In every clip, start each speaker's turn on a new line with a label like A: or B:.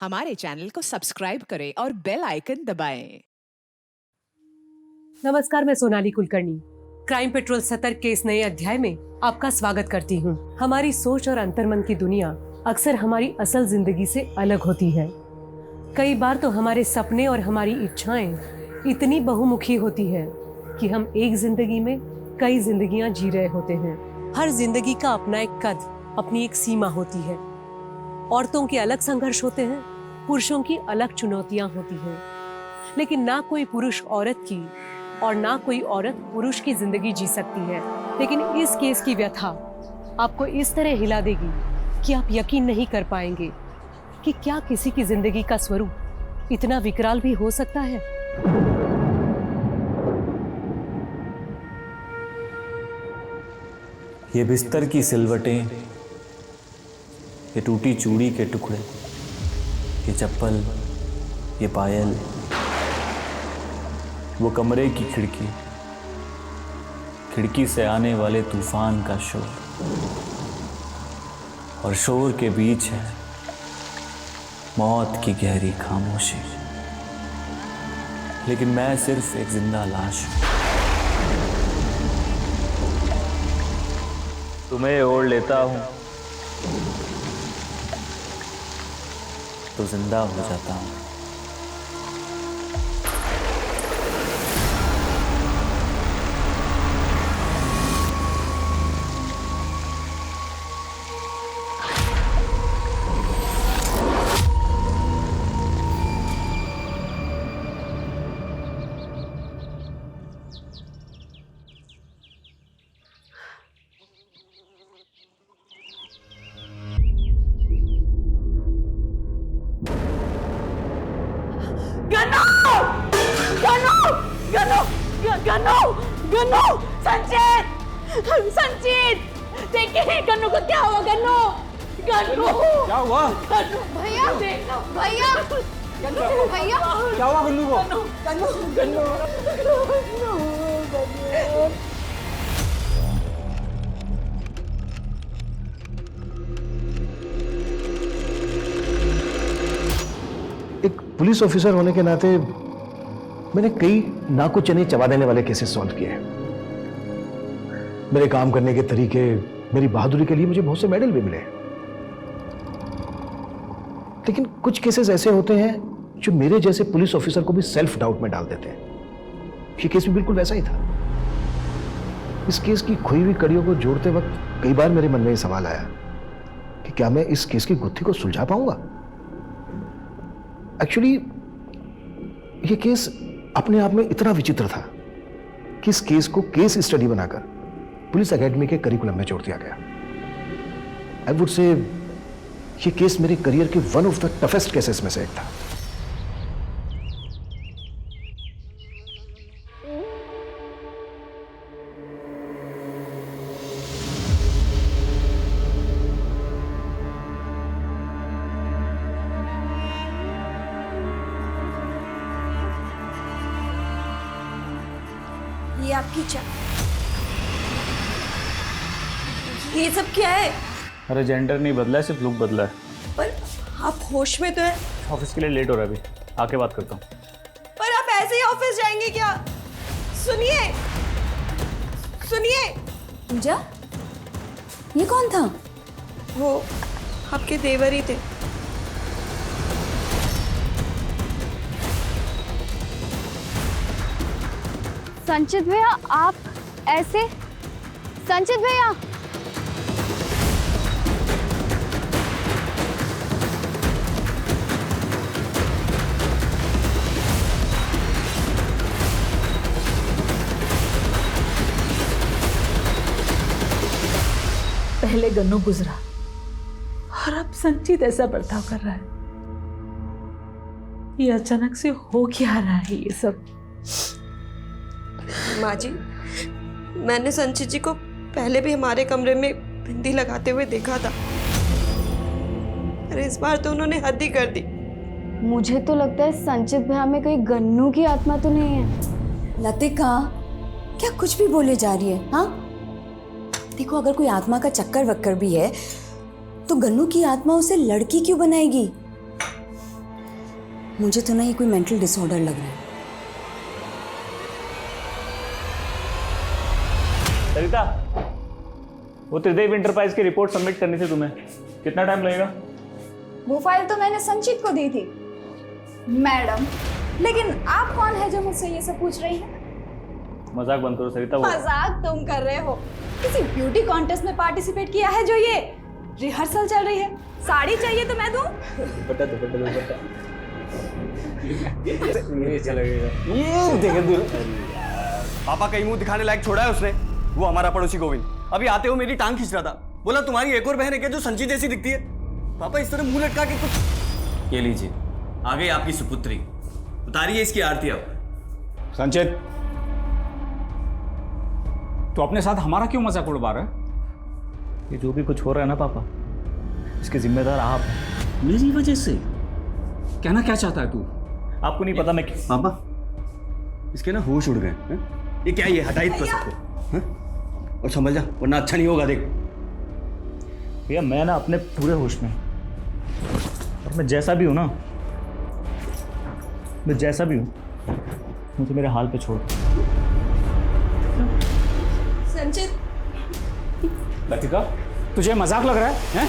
A: हमारे चैनल को सब्सक्राइब करें और बेल आइकन दबाएं।
B: नमस्कार, मैं सोनाली कुलकर्णी क्राइम पेट्रोल सतर्क के इस नए अध्याय में आपका स्वागत करती हूँ। हमारी सोच और अंतर्मन की दुनिया अक्सर हमारी असल जिंदगी से अलग होती है। कई बार तो हमारे सपने और हमारी इच्छाएं इतनी बहुमुखी होती है कि हम एक जिंदगी में कई जिंदगियां जी रहे होते हैं। हर जिंदगी का अपना एक कद, अपनी एक सीमा होती है। औरतों के अलग संघर्ष होते हैं, पुरुषों की अलग चुनौतियां होती हैं। लेकिन ना कोई पुरुष औरत की और ना कोई औरत पुरुष की जिंदगी जी सकती है। लेकिन इस केस की व्यथा आपको इस तरह हिला देगी कि आप यकीन नहीं कर पाएंगे कि क्या किसी की जिंदगी का स्वरूप इतना विकराल भी हो सकता है।
C: ये बिस्तर की सिलवटें, ये टूटी चूड़ी के टुकड़े, ये चप्पल, ये पायल, वो कमरे की खिड़की, खिड़की से आने वाले तूफान का शोर, और शोर के बीच है मौत की गहरी खामोशी। लेकिन मैं सिर्फ एक जिंदा लाश हूं। तुम्हें ओढ़ लेता हूं तो जिंदा हो जाता हूं।
D: गन्नू, संचित, देखिए गन्नू को क्या हुआ। गन्नू
E: क्या हुआ?
D: गन्नू भैया, भैया
E: क्या हुआ गन्नू को?
D: गन्नू
F: एक पुलिस ऑफिसर होने के नाते मैंने कई नाको चने चबा देने वाले केसेस सॉल्व किए हैं। मेरे काम करने के तरीके, मेरी बहादुरी के लिए मुझे बहुत से मेडल भी मिले। लेकिन कुछ केसेस ऐसे होते हैं जो मेरे जैसे पुलिस ऑफिसर को भी सेल्फ डाउट में डाल देते हैं। ये केस भी बिल्कुल वैसा ही था। इस केस की खोई हुई कड़ियों को जोड़ते वक्त कई बार मेरे मन में ये सवाल आया कि क्या मैं इस केस की गुत्थी को सुलझा पाऊंगा। एक्चुअली ये केस अपने आप में इतना विचित्र था कि इस केस को केस स्टडी बनाकर पुलिस एकेडमी के करिकुलम में जोड़ दिया गया। आई वुड से ये केस मेरे करियर के one of the toughest cases में से एक था।
D: ये आपकी चाय, ये सब क्या है?
C: अरे जेंडर नहीं बदला है, सिर्फ लुक बदला है।
D: पर आप होश में तो हैं।
C: ऑफिस के लिए लेट हो रहा है, अभी आके बात करता हूँ।
D: पर आप ऐसे ही ऑफिस जाएंगे क्या? सुनिए
G: पूजा, ये कौन था?
D: वो आपके देवर ही थे।
G: संचित भैया, आप ऐसे? संचित भैया,
H: पहले गन्नू गुजरा और अब संचित ऐसा बर्ताव कर रहा है। ये अचानक से हो क्या रहा है ये सब?
D: माँ जी, मैंने संचित जी को पहले भी हमारे कमरे में बिंदी लगाते हुए देखा था। अरे इस बार तो उन्होंने हद ही कर दी।
G: मुझे तो लगता है संचित भैया में कोई गन्नू की आत्मा तो नहीं है।
I: लतिका, क्या कुछ भी बोले जा रही है? हाँ देखो, अगर कोई आत्मा का चक्कर वक्कर भी है तो गन्नू की आत्मा उसे लड़की क्यों बनाएगी? मुझे तो ना ये कोई मेंटल डिसऑर्डर लग रहा है।
C: सरिता, वो त्रिदेव इंटरप्राइज की रिपोर्ट सबमिट करनी थी तुम्हें, कितना टाइम लगेगा?
G: वो फाइल तो मैंने संचित को दी थी मैडम, लेकिन आप कौन है जो मुझसे ये सब पूछ रही हैं?
C: मजाक बंद करो सरिता। वो
G: मजाक तुम कर रहे हो? किसी ब्यूटी कॉन्टेस्ट में पार्टिसिपेट किया है जो ये रिहर्सल चल रही है? साड़ी चाहिए तो मैं दूं?
C: दुपट्टा दुपट्टा दुपट्टा ये चलेगा।
E: ये देख पापा कहीं मुंह दिखाने लायक छोड़ा है उसने। वो हमारा पड़ोसी गोविंद अभी आते हो मेरी टांग खींच रहा था, बोला तुम्हारी एक और बहन है क्या जो संची जैसी दिखती है? पापा इस तरह मुंह लटका के कुछ। ये लीजिए, आ गई आपकी सुपुत्री, उतारिए इसकी आरती अब।
J: संचित, तो अपने साथ हमारा क्यों मजाक उड़वा रहा है?
C: ये जो भी कुछ हो रहा है ना पापा, इसके जिम्मेदार आप हैं।
J: मेरी वजह से? कहना क्या चाहता है तू?
C: आपको नहीं पता मैं
E: पापा इसके ना होश उड़ गए हैं? ये क्या, ये हटाई तो सबको हैं? और समझ जा वरना अच्छा नहीं होगा। देख
C: भैया, मैं ना अपने पूरे होश में, और मैं जैसा भी हूं ना, मैं जैसा भी हूं, मुझे मेरे हाल पे छोड़।
D: संचित,
J: लतिका, तुझे मजाक लग रहा है, हैं?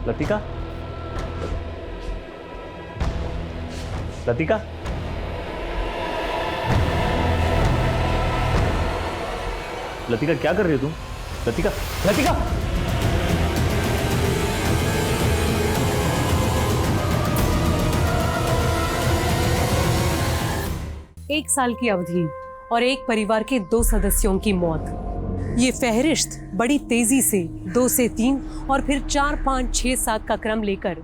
C: लतिका, लतिका, लतिका क्या कर रही हो तुम? लतिका, लतिका!
B: एक साल की अवधि और एक परिवार के 2 सदस्यों की मौत। ये फहरिस्त बड़ी तेजी से 2 से 3 और फिर 4, 5, 6, 7 का क्रम लेकर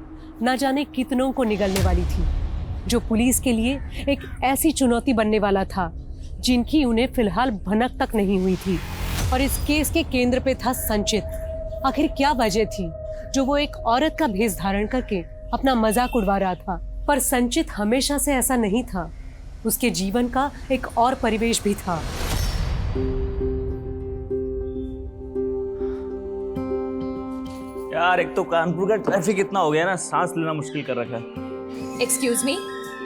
B: न जाने कितनों को निगलने वाली थी, जो पुलिस के लिए एक ऐसी चुनौती बनने वाला था जिनकी उन्हें फिलहाल भनक तक नहीं हुई थी। और इस केस के केंद्र पे था संचित। आखिर क्या वजह थी जो वो एक औरत का भेष धारण करके अपना मजाक उड़वा रहा था? पर संचित हमेशा से ऐसा नहीं था। उसके जीवन का एक और परिवेश भी था।
C: यार, एक तो कानपुर का ट्रैफिक इतना हो गया ना, सांस लेना मुश्किल कर रखा है।
K: एक्सक्यूज मी,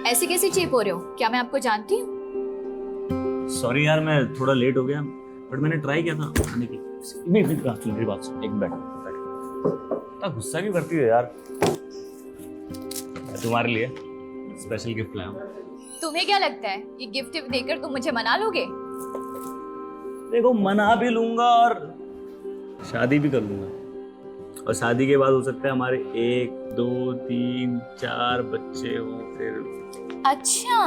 K: ऐसे कैसे चीप हो रहे हो? क्या मैं आपको जानती हूँ?
C: सॉरी यार, मैं थोड़ा लेट हो गया, बट मैंने ट्राई किया था आने की। मेरी बात सुन, एक मिनट बैठ। गुस्सा क्यों करती है यार? तुम्हारे लिए स्पेशल गिफ्ट लाया हूं।
K: तुम्हें क्या लगता है ये गिफ्ट देकर तुम मुझे मना लोगे?
C: देखो, मना भी लूंगा और शादी भी कर लूंगा, और शादी के बाद हो सकता है हमारे 1, 2, 3, 4 बच्चे हो फिर।
K: अच्छा,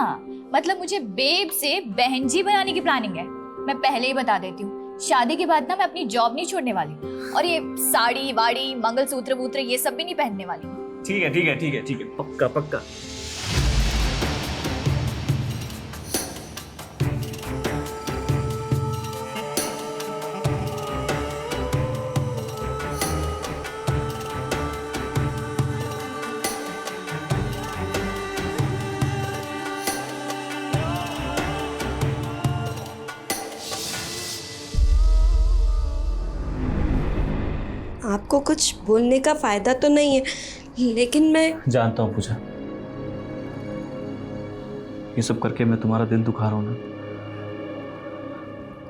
K: मतलब मुझे बेब से बहन जी बनाने की प्लानिंग है? मैं पहले ही बता देती हूँ, शादी के बाद ना मैं अपनी जॉब नहीं छोड़ने वाली, और ये साड़ी वाड़ी मंगलसूत्र वूत्र ये सब भी नहीं पहनने वाली।
C: ठीक है ठीक है ठीक है ठीक है, पक्का पक्का।
D: आपको कुछ बोलने का फायदा तो नहीं है, लेकिन मैं
C: जानता हूँ पूजा, ये सब करके मैं तुम्हारा दिल दुखा रहा हूँ ना,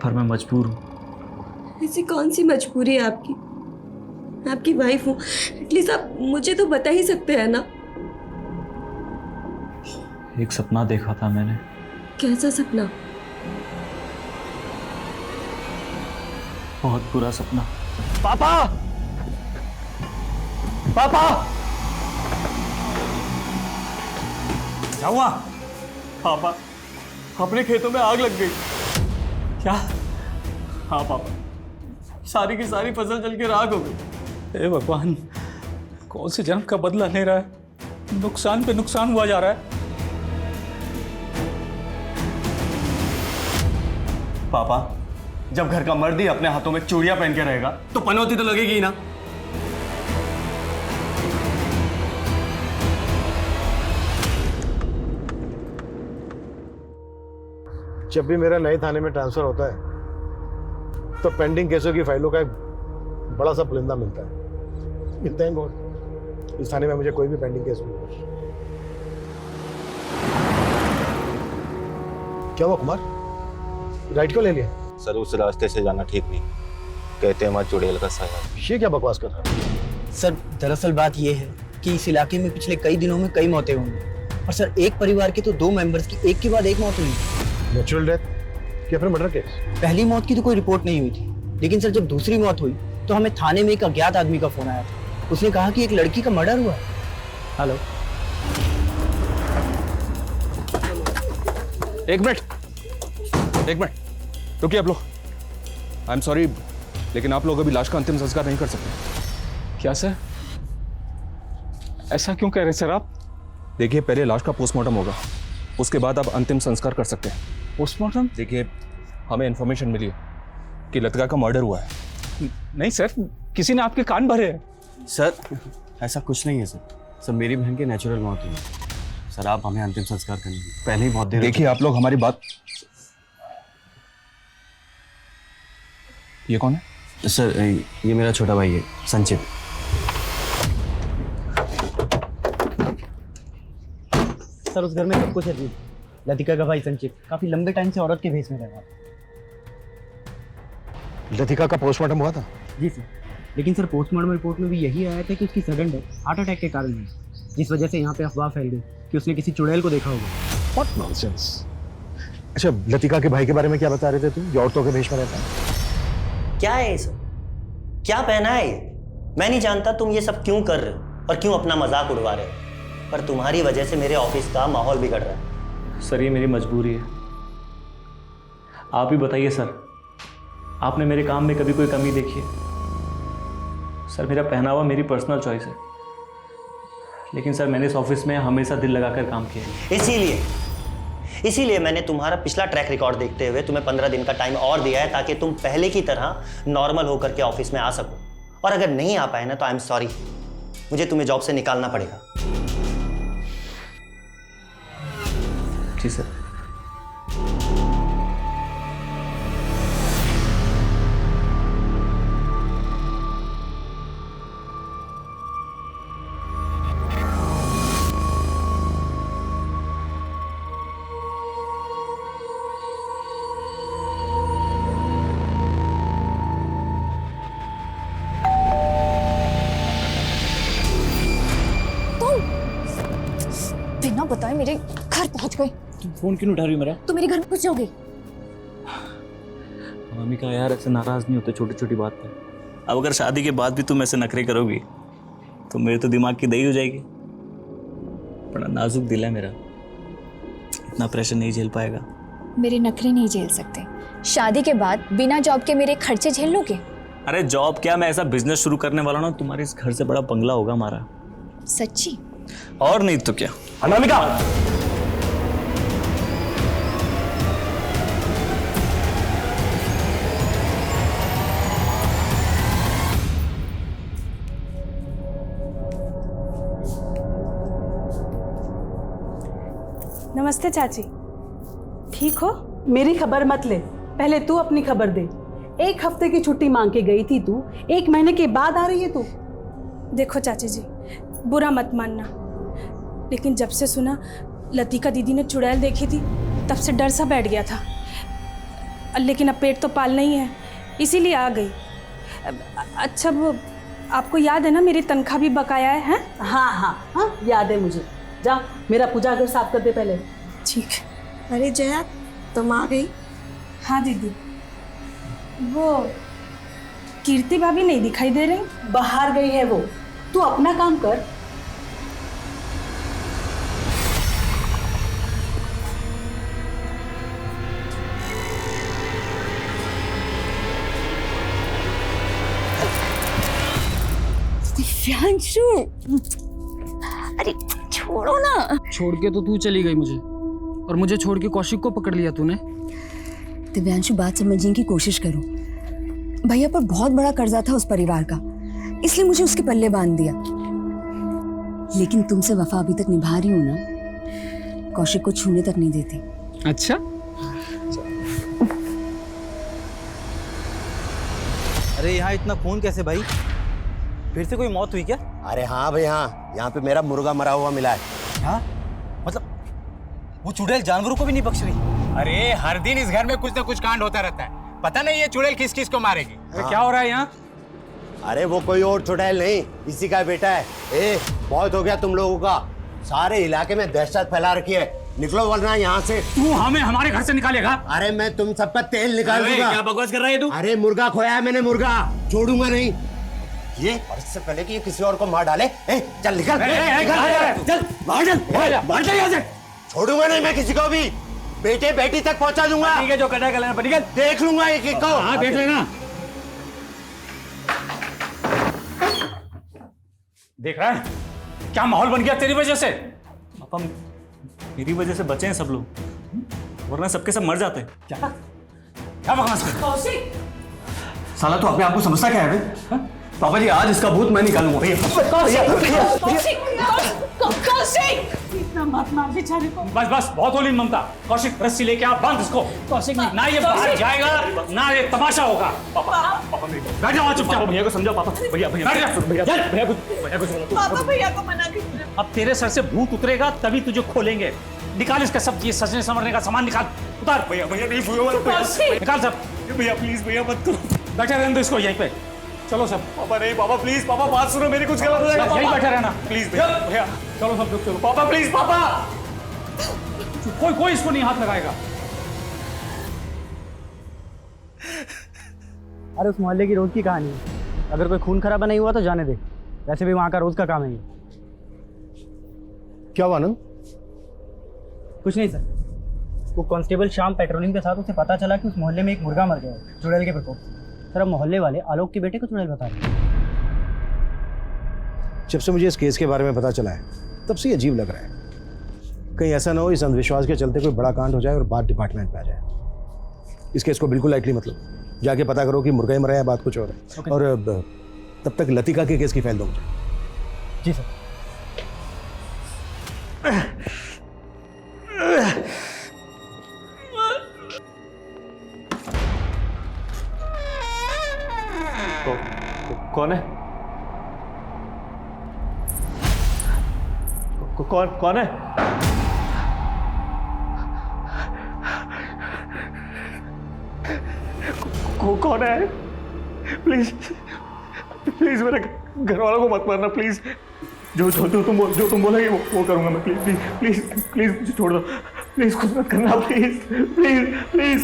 C: पर मैं मजबूर हूँ।
D: ऐसी कौन सी मजबूरी है आपकी? मैं आपकी वाइफ हूँ, एटलीस्ट आप मुझे तो बता ही सकते हैं ना।
C: एक सपना देखा था मैंने।
D: कैसा सपना?
C: बहुत बुरा सपना। पापा, पापा,
J: क्या हुआ?
E: पापा, अपने खेतों में आग लग गई।
J: क्या?
E: हाँ पापा, सारी की सारी फसल जल के राख हो गई।
J: हे भगवान, कौन से जन्म का बदला ले रहा है? नुकसान पे नुकसान हुआ जा रहा है।
E: पापा, जब घर का मर्द ही अपने हाथों में चूड़ियां पहन के रहेगा तो पनौती तो लगेगी ही ना।
F: जब भी मेरा नए थाने में ट्रांसफर होता है तो पेंडिंग केसों की फाइलों का एक बड़ा सा पुलिंदा मिलता है। थैंक गॉड इस थाने में मुझे कोई भी पेंडिंग केस नहीं मिला। क्या हुआ कुमार, राइट क्यों ले लिया?
L: सर उस रास्ते से जाना ठीक नहीं, कहते हैं वहाँ चुड़ैल का साया।
F: ये क्या बकवास कर रहा है?
M: सर दरअसल बात यह है कि इस इलाके में पिछले कई दिनों में कई मौतें हुई और सर एक परिवार के तो 2 मेंबर्स की एक के बाद एक मौत हुई।
F: नेचुरल डेथ या फिर मर्डर केस?
M: पहली मौत की तो कोई रिपोर्ट नहीं हुई थी, लेकिन सर जब दूसरी मौत हुई तो हमें थाने में एक अज्ञात आदमी का फोन आया था। उसने कहा कि एक लड़की का मर्डर हुआ। हेलो,
E: एक मिनट रुकिए आप लोग। आई एम सॉरी, लेकिन आप लोग अभी लाश का अंतिम संस्कार नहीं कर सकते।
J: क्या सर? ऐसा क्यों कह रहे सर आप?
E: देखिए, पहले लाश का पोस्टमार्टम होगा, उसके बाद आप अंतिम संस्कार कर सकते हैं।
J: पोस्टमार्टम?
E: देखिए, हमें इंफॉर्मेशन मिली है कि लतिका का मर्डर हुआ है।
J: नहीं सर, किसी ने आपके कान भरे हैं।
E: सर ऐसा कुछ नहीं है सर, मेरी बहन की नेचुरल मौत हुई है। सर आप हमें अंतिम संस्कार करने पहले ही बहुत देर। देखिए आप लोग हमारी बात।
J: ये कौन है?
E: सर ये मेरा छोटा भाई है, संचित।
M: सर उस घर में सब कुछ है जी। लतिका का भाई संचित काफी लंबे टाइम से औरत के भेष में रह रहा था।
F: लतिका का पोस्टमार्टम हुआ था?
M: जी सर, लेकिन सर पोस्टमार्टम रिपोर्ट में भी यही आया था कि उसकी सडन डेथ हार्ट अटैक के कारण हुई, जिस वजह से यहाँ पे अफवाह फैल गई कि उसने किसी चुड़ैल को देखा होगा।
F: What nonsense! अच्छा, लतिका के भाई के बारे में क्या बता रहे थे तुम, जो औरतों के भेष में रहता है?
N: क्या है ये सब? क्या पहना है ये? मैं नहीं जानता तुम ये सब क्यों कर रहे हो और क्यों अपना मजाक उड़वा रहे हो, पर तुम्हारी वजह से मेरे ऑफिस का माहौल बिगड़ रहा है।
C: सर ये मेरी मजबूरी है, आप ही बताइए सर, आपने मेरे काम में कभी कोई कमी देखी है? सर मेरा पहनावा मेरी पर्सनल चॉइस है, लेकिन सर मैंने इस ऑफिस में हमेशा दिल लगाकर काम किया है।
N: इसीलिए मैंने तुम्हारा पिछला ट्रैक रिकॉर्ड देखते हुए तुम्हें 15 दिन का टाइम और दिया है, ताकि तुम पहले की तरह नॉर्मल होकर के ऑफिस में आ सको। और अगर नहीं आ पाए ना तो आई एम सॉरी, मुझे तुम्हें जॉब से निकालना पड़ेगा।
C: जी सर।
K: बिना बताए मेरे घर पहुंच गए।
C: तुम फोन क्यों उठा रही हो मेरा?
K: तो मेरे घर में घुस जाओगे?
C: मम्मी का यार ऐसे नाराज नहीं होते छोटी छोटी बात पर। अब अगर शादी के बाद भी तुम ऐसे नखरे करोगी तो मेरे तो दिमाग की दही हो जाएगी। बड़ा नाजुक दिल है मेरा, इतना प्रेशर नहीं झेल पाएगा।
K: मेरे नखरे नहीं झेल सकते। शादी के बाद बिना जॉब के मेरे खर्चे झेल लोगे?
C: अरे जॉब क्या, मैं ऐसा बिजनेस शुरू करने वाला हूँ, तुम्हारे इस घर से बड़ा बंगला होगा हमारा।
K: सच्ची?
C: और नहीं तो क्या।
F: अनामिका,
H: नमस्ते चाची, ठीक हो? मेरी खबर मत ले, पहले तू अपनी खबर दे। 1 हफ्ते की छुट्टी मांग के गई थी तू, 1 महीने के बाद आ रही है तू।
O: देखो चाची जी, बुरा मत मानना, लेकिन जब से सुना लतिका दीदी ने चुड़ैल देखी थी तब से डर सा बैठ गया था। लेकिन अब पेट तो पालना ही है, इसीलिए आ गई। अच्छा वो आपको याद है ना, मेरी तनख्वाह भी बकाया है?
H: हाँ हाँ हाँ, याद है मुझे। जा मेरा पूजा घर साफ कर दे पहले।
O: ठीक।
D: अरे जया, तुम आ गई?
O: हाँ दीदी। वो कीर्ति भाभी नहीं दिखाई दे रही?
H: बाहर गई है वो, तू अपना काम कर।
I: दिव्यांशु, अरे छोड़ो ना।
P: छोड़ के तो तू चली गई मुझे, और मुझे छोड़ के कौशिक को पकड़ लिया तूने।
I: दिव्यांशु, बात समझने की कोशिश करो। भैया पर बहुत बड़ा कर्जा था उस परिवार का, इसलिए मुझे उसके पल्ले बांध दिया। लेकिन तुमसे वफा अभी तक निभा रही हूं ना, कौशिक को छूने तक नहीं देती।
P: अच्छा,
M: अरे यहाँ इतना खून कैसे भाई? फिर से कोई मौत हुई क्या?
Q: अरे हाँ भाई हाँ, यहाँ पे मेरा मुर्गा मरा हुआ मिला है।
M: हाँ? मतलब वो चुड़ैल जानवरों को भी नहीं बख्श रही?
R: अरे हर दिन इस घर में कुछ ना कुछ कांड होता रहता है, पता नहीं ये चुड़ैल किस किस को मारेगी।
M: अरे क्या हो रहा है यहाँ?
Q: अरे वो कोई और चुड़ैल नहीं, इसी का बेटा है। बहुत हो गया तुम लोगों का, सारे इलाके में दहशत फैला रखी है। निकलो वरना यहाँ से।
J: तू हमें हमारे घर से निकालेगा?
Q: अरे मैं तुम सबका तेल निकाल दूंगा।
C: क्या बकवास कर रहा है तू?
Q: अरे मुर्गा खोया है मैंने, मुर्गा छोड़ूंगा नहीं ये। और इससे पहले कि ये किसी और को मार डाले, चल निकल, चल बाहर चल, बाहर चल यहाँ से। छोड़ूंगा नहीं मैं किसी को भी, बेटे बेटी तक पहुंचा दूंगा।
C: ठीक है, जो करना कर लेना, निकल।
Q: देख लूंगा एक एक को।
J: हाँ देख लेना। देख रहा है क्या माहौल बन गया तेरी वजह से?
C: पापा मेरी वजह से बचे हैं सब लोग, वरना सबके सब मर जाते।
J: क्या बकवास कर?
E: कौशिक! साला तो अपने आप को समझता क्या है बे? पापा जी आज इसका भूत मैं निकालूंगा।
H: इतना मत मार बेचारे को।
J: बस बस बहुत होली ममता। कौशिक रस्सी लेके आ, बांध इसको।
H: कौशिक
J: ना ये बाहर जाएगा ना ये तमाशा होगा। पापा बैठ जाओ चुपचाप।
C: भैया को समझाओ। पापा भैया
J: बैठ जा।
C: भैया को
H: पापा भैया को मना कीजिए।
J: अब तेरे सर से भूत उतरेगा तभी तुझे खोलेंगे। निकाल इसका सब ये सजने संवरने का सामान निकाल, उतार।
C: भैया नहीं भूलो
J: निकाल सब।
C: भैया प्लीज भैया मत करो।
J: बैठे रहने दो इसको यहीं पे। चलो सब।
C: पापा नहीं, पापा प्लीज, पापा बात सुनो मेरी, कुछ गलत हो जाएगा।
J: यहीं बैठे रहना
C: प्लीज भैया।
J: चलो सब लोग चलो।
C: पापा प्लीज, पापा
J: कोई इसको नहीं हाथ लगाएगा।
M: अरे उस मोहल्ले की रोज की कहानी है, अगर कोई खून खराबा नहीं हुआ तो जाने दे, वैसे भी वहाँ का रोज का काम है ये।
F: क्या हुआ आनंद?
M: कुछ नहीं सर, वो कांस्टेबल शाम पेट्रोलिंग के साथ उसे पता चला कि उस मोहल्ले में एक मुर्गा मर गया है चुड़ैल के प्रकोप से। सर अब मोहल्ले वाले आलोक के बेटे को चुड़ैल बता रहे हैं।
F: जब से मुझे इस केस के बारे में पता चला है तब से ये अजीब लग रहा है। कहीं ऐसा ना हो इस अंधविश्वास के चलते कोई बड़ा कांड हो जाए और बात डिपार्टमेंट में आ जाए। इस केस को बिल्कुल लाइटली मत लो, जाके पता करो कि मुर्गा ही मरा है, बात कुछ और है। और तब तक लतिका के केस की फाइल दो मुझे।
M: जी सर।
C: कौन है? कौन है? कौन है? प्लीज प्लीज मेरे घर वालों को मत मारना प्लीज। जो तुम बोलेंगे वो करूंगा मैं। प्लीज प्लीज प्लीज प्लीज मुझे छोड़ दो प्लीज, कुछ मत करना please please please.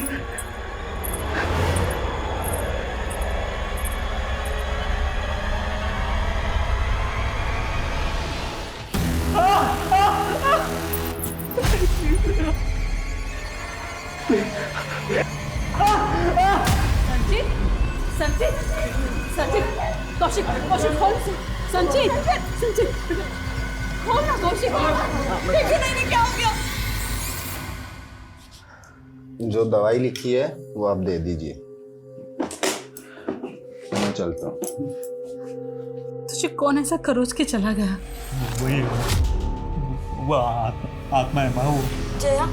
H: Sanjeet, Sanjeet, Sanjeet, Kaushik, Kaushik खोल। संजीत, संजीत, खोल ना कौशिक। देखिए नहीं क्या हो गया।
L: जो दवाई लिखी है वो आप दे दीजिए, मैं चलता हूँ।
H: तुझे कौन ऐसा खरोच के चला गया?
C: वही वो आत्मा है माँ। वो
O: जया,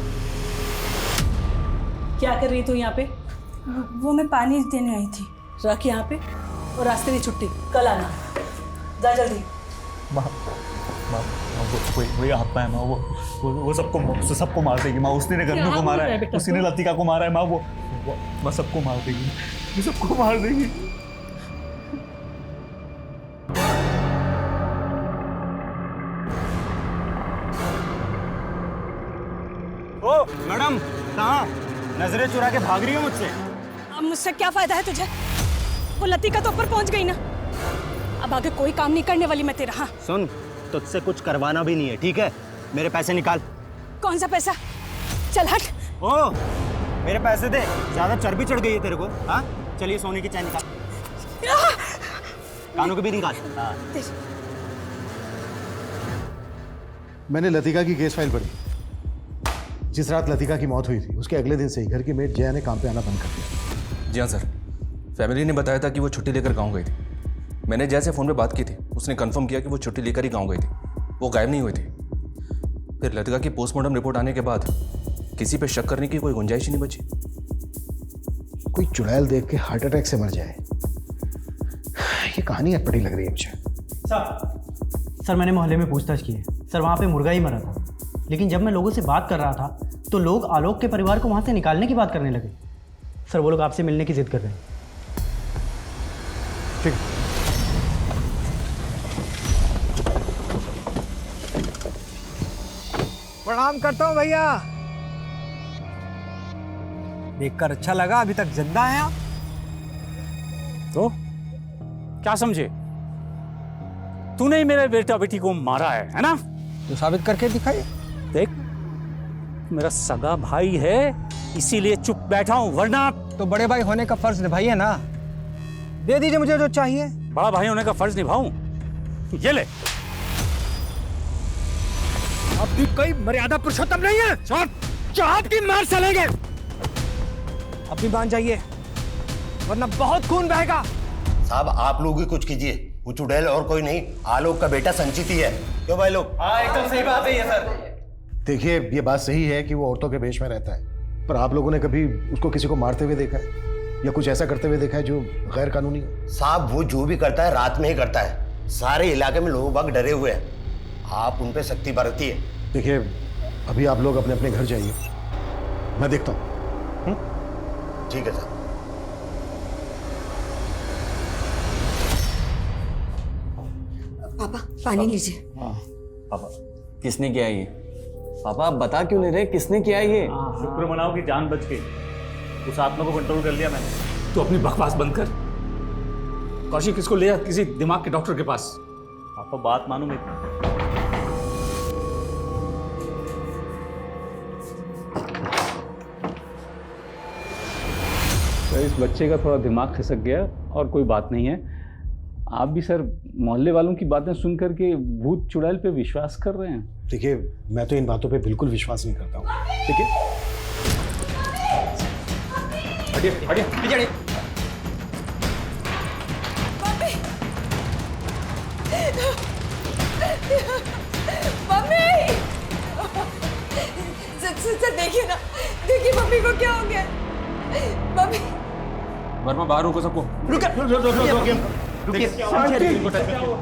H: क्या कर रही तू यहाँ पे?
O: वो मैं पानी देने आई थी।
H: रख यहाँ पे, और रास्ते की छुट्टी कल आना। जा जल्दी।
C: माँ वही आत्मा है माँ। वो सबको मार देगी माँ। उसी ने गन्नू को मारा है, उसी ने लतिका को मारा है माँ। वो सबको मार देगी, वो सबको मार देगी।
E: ओ मैडम, कहाँ नजरें चुरा के भाग रही हो मुझसे?
O: अब मुझसे क्या फायदा है तुझे? वो लतिका तो ऊपर पहुंच गई ना, अब आगे कोई काम नहीं करने वाली मैं तेरा। हाँ
Q: सुन, तुझसे कुछ करवाना भी नहीं है, ठीक है? मेरे पैसे निकाल।
O: कौन सा पैसा? चल हट।
Q: ओ मेरे पैसे दे, ज्यादा चर्बी चढ़ गई है तेरे को। हाँ चलिए सोने की चैन निकाल, कानों के भी निकाल।
F: मैंने लतिका की केस फाइल पढ़ी। जिस रात लतिका की मौत हुई थी उसके अगले दिन से ही घर की मेड जया ने काम पे आना बंद कर दिया।
S: जी हाँ सर, फैमिली ने बताया था कि वो छुट्टी लेकर गाँव गई थी। मैंने जया से फ़ोन पे बात की थी, उसने कंफर्म किया कि वो छुट्टी लेकर ही गाँव गई थी, वो गायब नहीं हुई थी। फिर लतिका की पोस्टमार्टम रिपोर्ट आने के बाद किसी पे शक करने की कोई गुंजाइश ही नहीं बची।
F: कोई चुड़ैल देख के हार्ट अटैक से मर जाए, ये कहानी अटपटी लग रही है मुझे।
M: सर मैंने मोहल्ले में पूछताछ की है सर, वहाँ पे मुर्गा ही मरा था। लेकिन जब मैं लोगों से बात कर रहा था तो लोग आलोक के परिवार को वहाँ से निकालने की बात करने लगे। सर वो लोग आपसे मिलने की जिद कर रहे हैं।
F: ठीक।
R: प्रणाम करता हूँ भैया। देखकर अच्छा लगा, अभी तक जिंदा हैं आप।
J: तो क्या समझे? तूने ही मेरे बेटा बेटी को मारा है ना?
R: तो साबित करके दिखाइए।
J: देख, मेरा सगा भाई है इसीलिए चुप बैठा हूं, वरना
R: तो बड़े भाई होने का फर्ज निभाइए ना। दे दीजिए मुझे जो चाहिए।
J: बड़ा भाई होने का फर्ज निभाऊं? ये ले।
R: अब भी कोई मर्यादा पुरुषोत्तम नहीं है। चाप की मार चलेंगे। अब भी मान जाइए वरना बहुत खून बहेगा।
Q: साहब आप लोग ही कुछ कीजिए, वो चुड़ैल और कोई नहीं, आलोक का बेटा संचित ही है। क्यों भाई लोग?
E: हाँ एकदम सही बात है ये सर।
F: देखिए ये बात सही है कि वो औरतों के वेश में रहता है, पर आप लोगों ने कभी उसको किसी को मारते हुए देखा है या कुछ ऐसा करते हुए देखा है जो गैर कानूनी है?
Q: साहब वो जो भी करता है रात में ही करता है। सारे इलाके में लोग बाग डरे हुए हैं, आप उन पे सख्ती बरतिए।
F: देखिए अभी आप लोग अपने अपने घर जाइए, मैं देखता हूँ।
Q: ठीक है सर।
I: पापा पानी लीजिए।
E: पापा किसने किया ये? पापा आप बता क्यों नहीं रहे किसने किया ये?
C: शुक्र मनाओ कि जान बच गई, उस आत्मा को कंट्रोल कर लिया मैंने।
J: तू अपनी बकवास बंद कर। कौशिक इसको ले जा किसी दिमाग के डॉक्टर के पास।
C: पापा बात मानो मेरी।
J: तो इस बच्चे का थोड़ा दिमाग खिसक गया और कोई बात नहीं है। आप भी सर मोहल्ले वालों की बातें सुन करके भूत चुड़ैल पे विश्वास कर रहे हैं।
F: देखिए मैं तो इन बातों पे बिल्कुल विश्वास नहीं करता हूँ। ठीक है
J: हटिए हटिए पीछे हटिए।
H: मम्मी सर देखिए ना, देखिए मम्मी को क्या हो गया। मम्मी
S: वर्मा बाहर रोको सबको।
R: रुकिए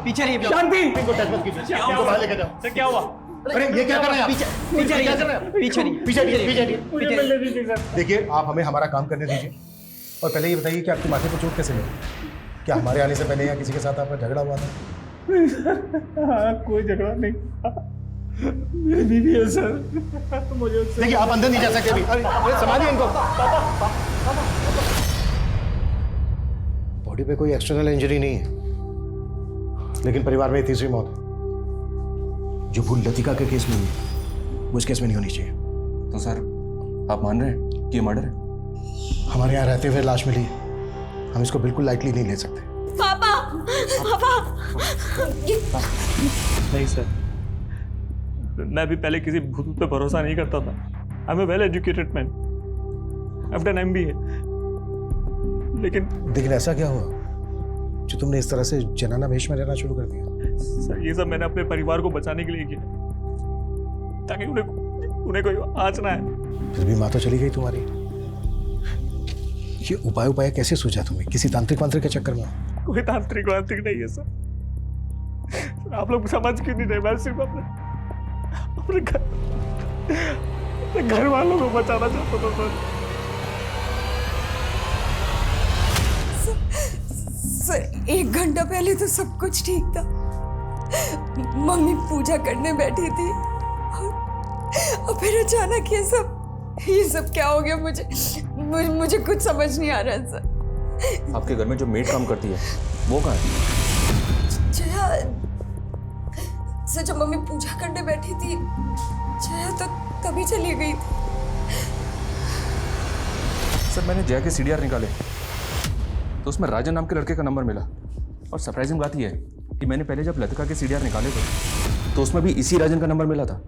R: पीछे रहिए।
F: शांति। क्या हुआ? अरे ये क्या कर रहे हैं आप? पीछे देखिए आप हमें हमारा काम करने दीजिए और पहले ये बताइए कि आपके माथे पर चोट कैसे लगी? क्या हमारे आने से पहले या किसी के साथ आपका झगड़ा हुआ था?
J: नहीं सर, कोई झगड़ा नहीं। मेरी बीवी है सर, मुझे
F: देखिए आप अंदर नहीं जा सकते अभी। अरे संभालिए इनको। बॉडी पे कोई एक्सटर्नल इंजरी नहीं है, लेकिन परिवार में तीसरी मौत है जो भूल लतिका के केस में हुई, वो इस केस में नहीं होनी चाहिए।
S: तो सर आप मान रहे हैं कि ये मर्डर है?
F: हमारे यहाँ रहते हुए लाश मिली, हम इसको बिल्कुल लाइटली नहीं ले सकते।
H: पापा पापा
C: नहीं सर, मैं भी पहले किसी भूत पे भरोसा नहीं करता था। I am a well educated man, I have done MBA।
F: लेकिन ऐसा क्या हुआ जो तुमने इस तरह से जनाना वेश में रहना शुरू कर दिया?
C: सर ये सब मैंने अपने परिवार को बचाने के लिए किया, ताकि उन्हें कोई आँच ना है।
F: फिर भी माँ तो चली गई तुम्हारी। ये उपाय कैसे सूझा तुम्हें? किसी तांत्रिक वांत्रिक के चक्कर में?
C: कोई तांत्रिक वांत्रिक नहीं है सर, आप लोग समझ क्यों नहीं रहे? मैं सिर्फ अपने घर वालों को बचाना चाहता था
H: सर। 1 घंटा पहले तो सब कुछ ठीक था। मम्मी पूजा करने बैठी थी और फिर अचानक ये सब क्या हो गया? मुझे कुछ समझ नहीं आ रहा सर।
S: आपके घर में जो मेड काम करती है वो कहाँ है?
H: जया सर, जब मम्मी पूजा करने बैठी थी जया तो तभी चली गई थी।
S: सर मैंने जया के CDR निकाले तो उसमें राजन नाम के लड़के का नंबर मिला, और सरप्राइजिंग बात यह है कि मैंने पहले जब लतिका के CDR निकाले थे तो उसमें भी इसी राजन का नंबर मिला था।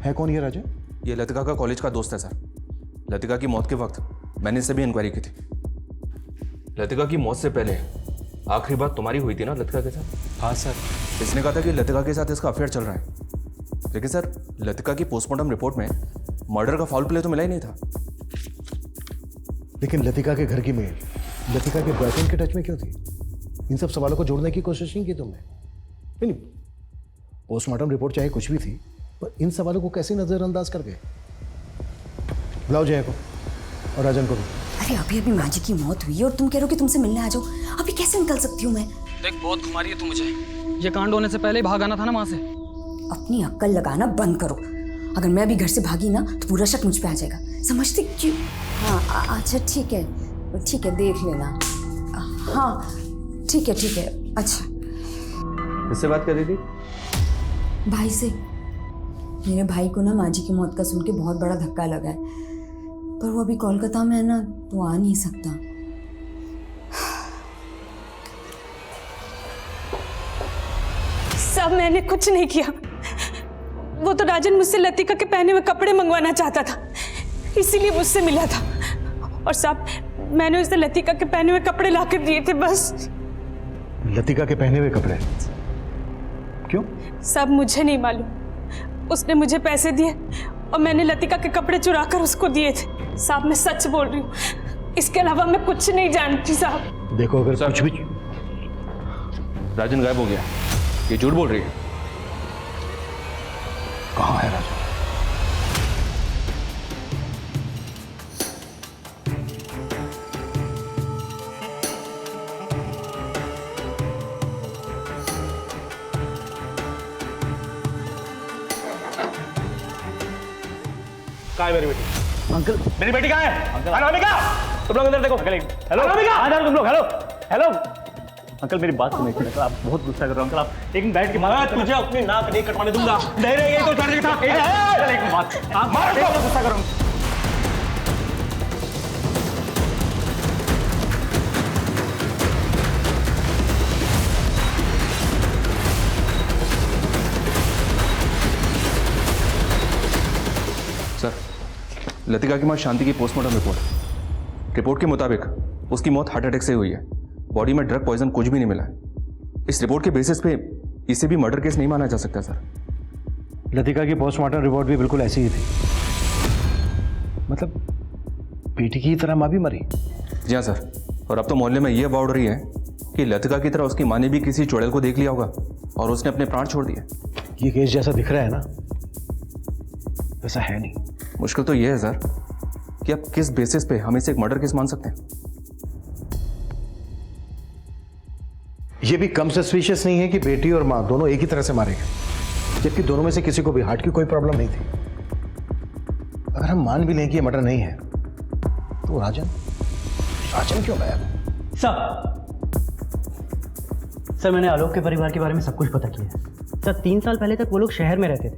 F: है कौन ये राजन?
S: ये लतिका का कॉलेज का दोस्त है सर। लतिका की मौत के वक्त मैंने इससे भी इंक्वायरी की थी। लतिका की मौत से पहले आखिरी बात तुम्हारी हुई थी ना लतिका के साथ?
J: हाँ सर।
S: इसने कहा था कि लतिका के साथ इसका अफेयर चल रहा है, लेकिन सर लतिका की पोस्टमार्टम रिपोर्ट में मर्डर का फाउल प्ले तो मिला ही नहीं था।
F: लेकिन लतिका के घर की मेल लतिका के बॉयफ्रेंड के टच में क्यों थी? इन सब सवालों को जोड़ने की कोशिश नहीं की तुमने? नहीं, पोस्टमार्टम रिपोर्ट चाहे कुछ भी थी, पर इन सवालों को कैसे नजरअंदाज कर गए? बुलाओ जया को और राजन को भी।
I: अरे अभी अभी माँ जी की मौत हुई है और तुम कह रहे हो कि तुमसे मिलने आ जाओ। अभी कैसे निकल सकती हूँ मैं?
P: देख बहुत घुमा रही है तू मुझे। ये कांड होने से पहले ही भाग आना था ना वहाँ से।
I: अपनी अक्ल लगाना बंद करो। अगर मैं अभी घर से भागी ना तो पूरा शक मुझ पे आ जाएगा। समझते क्यों? हाँ अच्छा ठीक है देख लेना। हाँ ठीक है। अच्छा
S: किससे बात कर रही थी?
I: भाई से। मेरे भाई को ना माँ जी की मौत का सुन के बहुत बड़ा धक्का लगा है, पर वो अभी कोलकाता में है ना, तो आ नहीं सकता।
O: सब मैंने कुछ नहीं किया। वो तो राजन मुझसे लतिका के पहने हुए कपड़े मंगवाना चाहता था, इसीलिए मुझसे मिला था। और सब मैंने उसे लतिका के पहने हुए कपड़े लाकर दिए थे बस।
F: लतिका के पहने हुए कपड़े? क्यों?
O: सब मुझे नहीं मालूम। उसने मुझे पैसे दिए और मैंने लतिका के कपड़े चुरा कर उसको दिए थे। साहब मैं सच बोल रही हूँ, इसके अलावा मैं कुछ नहीं जानती साहब।
F: देखो अगर कुछ भी।
S: राजन गायब हो गया, ये झूठ बोल रही है।
F: कहाँ है राजन?
E: कहाँ है मेरी बेटी?
F: अंकल
E: मेरी बेटी कहाँ है? अनामिका, तुम लोग अंदर देखो। हेलो अनामिका, आ जाओ तुम लोग। हेलो अंकल मेरी बात सुनिए। अंकल आप बहुत गुस्सा कर रहे हो। अंकल आप एक मिनट बैठ के मारो। तुझे अपनी नाक नहीं कटवाने दूंगा। नहीं ये तो चढ़ था। एक बात आप मारो, गुस्सा करो।
S: सर लतिका की मां शांति की पोस्टमार्टम रिपोर्ट के मुताबिक उसकी मौत हार्ट अटैक से हुई है। बॉडी में ड्रग पॉइजन कुछ भी नहीं मिला है। इस रिपोर्ट के बेसिस पे इसे भी मर्डर केस नहीं माना जा सकता सर।
F: लतिका की पोस्टमार्टम रिपोर्ट भी बिल्कुल ऐसी ही थी। मतलब बेटी की तरह माँ भी मरी?
S: जी हाँ सर। और अब तो मोहल्ले में ये बाउड रही है कि लतिका की तरह उसकी माँ ने भी किसी चुड़ैल को देख लिया होगा और उसने अपने प्राण छोड़ दिए।
F: ये केस जैसा दिख रहा है ना, वैसा है नहीं।
S: मुश्किल तो ये है सर कि आप किस बेसिस पे हम इसे एक मर्डर केस मान सकते हैं।
F: ये भी कम सस्पिशियस नहीं है कि बेटी और माँ दोनों एक ही तरह से मारे गए, जबकि दोनों में से किसी को भी हार्ट की कोई प्रॉब्लम नहीं थी। अगर हम मान भी लें कि ये मर्डर नहीं है, तो राजन क्यों गायब?
M: सर मैंने आलोक के परिवार के बारे में सब कुछ पता किया है। सर 3 साल पहले तक वो लोग शहर में रहते थे।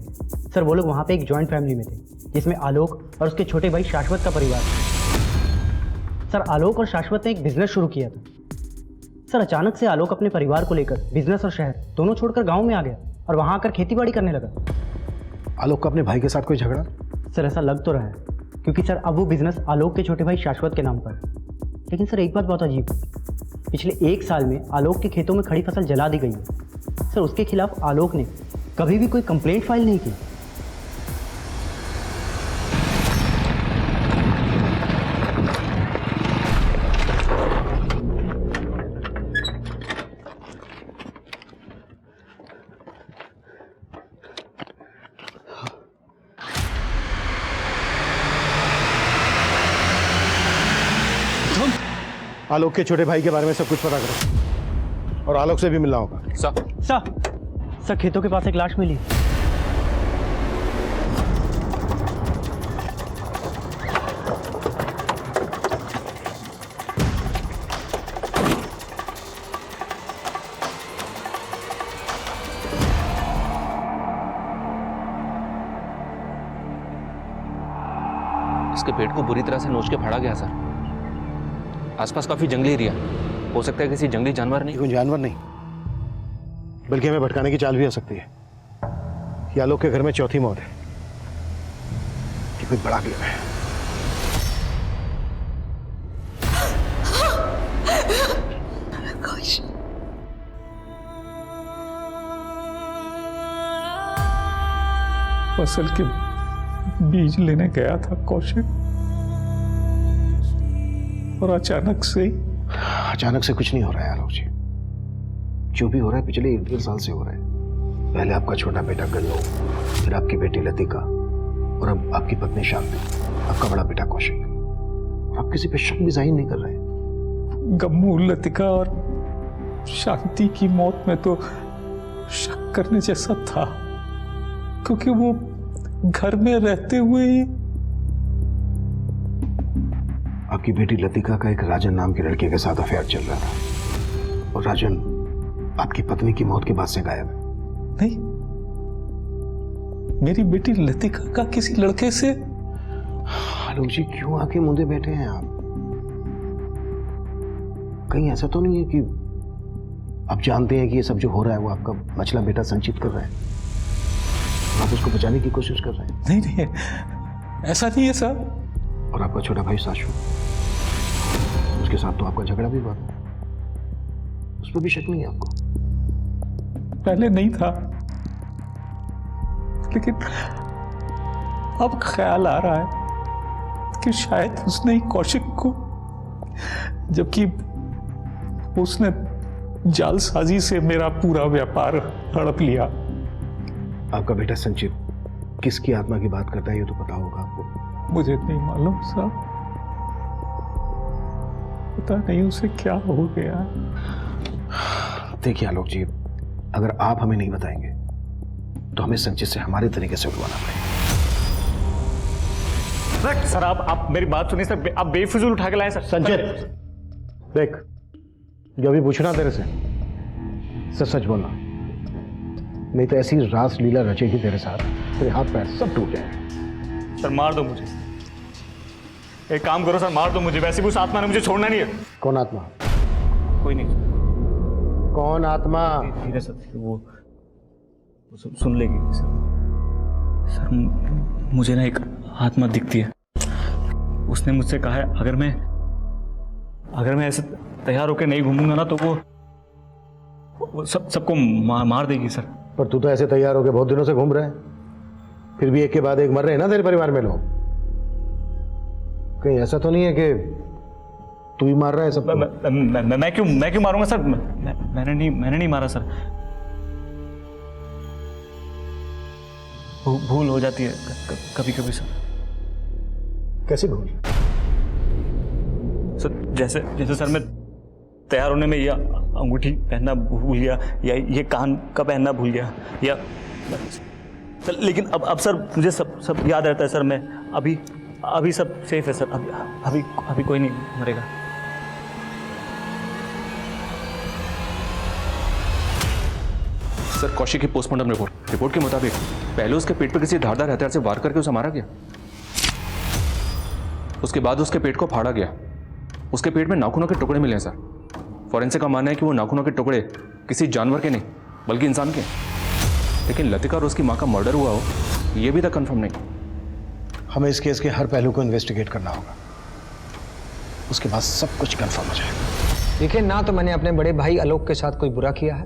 M: सर वो लोग वहाँ पे एक जॉइंट फैमिली में थे, जिसमें आलोक और उसके छोटे भाई शाश्वत का परिवार था। सर आलोक और शाश्वत ने एक बिजनेस शुरू किया था। सर अचानक से आलोक अपने परिवार को लेकर बिजनेस और शहर दोनों छोड़कर गांव में आ गया और वहां आकर खेतीबाड़ी करने लगा।
F: आलोक का अपने भाई के साथ कोई झगड़ा?
M: सर ऐसा लग तो रहा है, क्योंकि सर अब वो बिजनेस आलोक के छोटे भाई शाश्वत के नाम पर है। लेकिन सर एक बात बहुत अजीब, पिछले 1 साल में आलोक के खेतों में खड़ी फसल जला दी गई है। सर उसके खिलाफ आलोक ने कभी भी कोई कंप्लेंट फाइल नहीं की।
F: आलोक के छोटे भाई के बारे में सब कुछ पता करो और आलोक से भी मिलना होगा।
M: सर खेतों के पास एक लाश मिली।
S: इसके पेट को बुरी तरह से नोच के फाड़ा गया सर। आसपास काफी जंगली एरिया, हो सकता है किसी जंगली जानवर नहीं।
F: कोई जानवर नहीं, बल्कि हमें भटकाने की चाल भी हो सकती है। ये आलोक के घर में चौथी मौत है। ये कोई बड़ा गेम है।
J: फसल के बीज लेने गया था कौशिक, और अचानक से कुछ नहीं हो रहा है आलोक जी। जो भी हो रहा है पिछले 1-1.5 साल से हो रहा है। पहले आपका छोटा बेटा गन्नू, फिर आपकी बेटी लतिका, और अब आपकी पत्नी शांति, आपका बड़ा बेटा कौशिक। और आप किसी पे शक भी जाहिर नहीं कर रहे हैं। गम्मू, लतिका और शांति की मौत में तो शक करने जैसा था, क्योंकि वो घर में रहते हुए ही।
F: आपकी बेटी लतिका का एक राजन नाम के लड़के के साथ अफेयर चल रहा था, और राजन आपकी पत्नी की मौत के बाद से गायब है।
J: नहीं, मेरी बेटी लतिका का किसी लड़के से।
F: आलोक जी क्यों आके मुंदे बैठे हैं आप? कहीं ऐसा तो नहीं है कि आप जानते हैं कि ये सब जो हो रहा है वो आपका मछला बेटा संचित कर रहा है, आप उसको बचाने की कोशिश कर रहे हैं?
J: नहीं, ऐसा नहीं है सर।
F: और आपका छोटा भाई साशु, उसके साथ तो आपका झगड़ा भी हुआ, उस पर भी शक नहीं है आपको?
J: पहले नहीं था, लेकिन अब ख्याल आ रहा है कि शायद उसने ही कौशिक को, जबकि उसने जालसाजी से मेरा पूरा व्यापार हड़प लिया।
F: आपका बेटा संचित किसकी आत्मा की बात करता है ये तो पता होगा आपको?
J: मुझे नहीं मालूम साहब, पता नहीं उसे क्या हो गया।
F: देखिए आलोक जी, अगर आप हमें नहीं बताएंगे तो हमें संचित से हमारे तरीके से उठवाना पड़ेगा।
C: सर आप मेरी बात सुनिए सर, आप बेफिजूल उठा के लाए सर।
F: संचित देख, जो भी पूछना तेरे से सच सच बोलना, नहीं तो ऐसी रास लीला रचेगी तेरे साथ, तेरे हाथ पैर सब टूट जाएंगे।
C: सर मार दो मुझे, एक काम करो सर, मार दो मुझे, वैसे भी उस आत्मा ने मुझे छोड़ना नहीं है।
F: कौन आत्मा?
C: कोई नहीं।
F: कौन आत्मा?
C: धीरे सर, वो सुन लेगी सर। सर मुझे ना एक आत्मा दिखती है, उसने मुझसे कहा है अगर मैं ऐसे तैयार होकर नहीं घूमूंगा ना तो वो सबको मार देगी सर।
F: पर तू तो ऐसे तैयार होकर बहुत दिनों से घूम रहा है, फिर भी एक के बाद एक मर रहे हैं ना तेरे परिवार में लोग। कहीं ऐसा तो नहीं है कि तू ही मार रहा है सबको?
C: मैं क्यों मारूंगा सर? मैंने नहीं मारा सर। भूल हो जाती है कभी कभी सर।
F: कैसी भूल?
C: सर जैसे सर मैं तैयार होने में या अंगूठी पहनना भूल गया, या ये कान का पहनना भूल गया, या सर, लेकिन अब सर मुझे सब याद रहता है सर। मैं अभी सब सेफ है सर, अभी कोई नहीं मरेगा।
S: सर कौशिक की पोस्टमार्टम रिपोर्ट के मुताबिक पहले उसके पेट पर किसी धारदार हथियार से वार करके उसे मारा गया, उसके बाद उसके पेट को फाड़ा गया, उसके पेट में नाखूनों के टुकड़े मिले हैं सर। फॉरेंसिक का मानना है कि वो नाखूनों के टुकड़े किसी जानवर के नहीं बल्कि इंसान के। लेकिन लतिका और उसकी माँ का मर्डर हुआ हो ये भी तक कंफर्म नहीं।
F: हमें इस केस के हर पहलू को इन्वेस्टिगेट करना होगा, उसके बाद सब कुछ कंफर्म हो जाएगा।
R: देखिए, ना तो मैंने अपने बड़े भाई आलोक के साथ कोई बुरा किया है